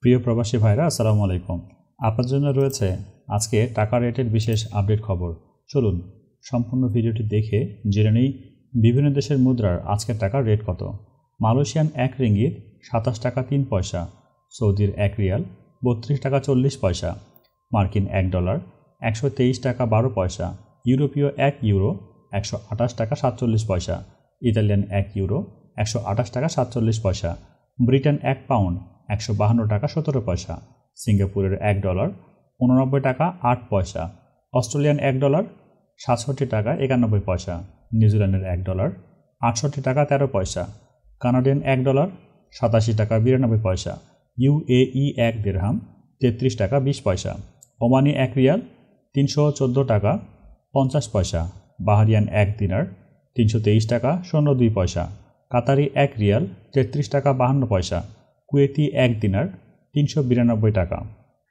প্রিয় প্রবাসী ভাইরা আসসালামু আলাইকুম। আপনাদের জন্য রয়েছে আজকে টাকা রেটের বিশেষ আপডেট খবর। চলুন সম্পূর্ণ ভিডিওটি দেখে জেনে নেই বিভিন্ন দেশের মুদ্রার আজকের টাকার রেট কত। মালয়েশিয়ান 1 রিঙ্গিত 27 টাকা 3 পয়সা, সৌদির 1 রিয়াল 32 টাকা 40 পয়সা, মার্কিন $1 123 টাকা 12 পয়সা, ইউরোপীয় 1 ইউরো 128 টাকা 47 পয়সা, ইতালিয়ান 1 ইউরো 128 টাকা 47 পয়সা, ব্রিটেন 1 পাউন্ড 152 টাকা 17 পয়সা, সিঙ্গাপুরের $1 89 টাকা 8 পয়সা, অস্ট্রেলিয়ান $1 67 টাকা 91 পয়সা, নিউজিল্যান্ডের $1 68 টাকা 13 পয়সা, কানাডিয়ান $1 87 টাকা 92 পয়সা, ইউএই 1 দিরহাম 33 টাকা 20 পয়সা, ওমানি 1 রিয়াল 314 টাকা 50 পয়সা, বাহারিয়ান 1 দিনার 323 টাকা 02 পয়সা, কাতারি 1 রিয়াল 33 টাকা 52 পয়সা, কুয়েতি 1 দিনার 392 টাকা,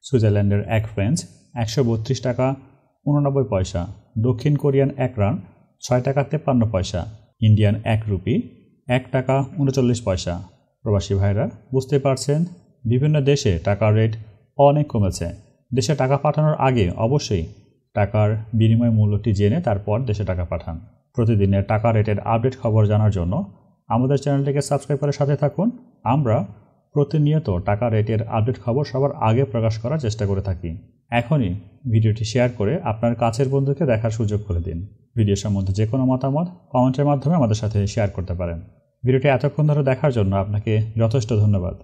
সুইজারল্যান্ডের 1 ফ্রেঞ্চ 132 টাকা 89 পয়সা, দক্ষিণ কোরিয়ান 1 রান 6 টাকা 53 পয়সা, ইন্ডিয়ান 1 রুপি 1 টাকা 39 পয়সা। প্রবাসী ভাইরা বুঝতে পারছেন বিভিন্ন দেশে টাকার রেট অনেক কমেছে। দেশে টাকা পাঠানোর আগে অবশ্যই টাকার বিনিময় মূল্যটি জেনে তারপর দেশে টাকা পাঠান। প্রতিদিনের টাকা রেটের আপডেট খবর জানার জন্য আমাদের চ্যানেলটিকে সাবস্ক্রাইব করে সাথে থাকুন। আমরা প্রতিনিয়ত টাকা রেটের আপডেট খবর সবার আগে প্রকাশ করার চেষ্টা করে থাকি। এখনই ভিডিওটি শেয়ার করে আপনার কাছের বন্ধুকে দেখার সুযোগ করে দিন। ভিডিও সম্বন্ধে যে কোনো মতামত কমেন্টের মাধ্যমে আমাদের সাথে শেয়ার করতে পারেন। ভিডিওটি এতক্ষণ ধরে দেখার জন্য আপনাকে যথেষ্ট ধন্যবাদ।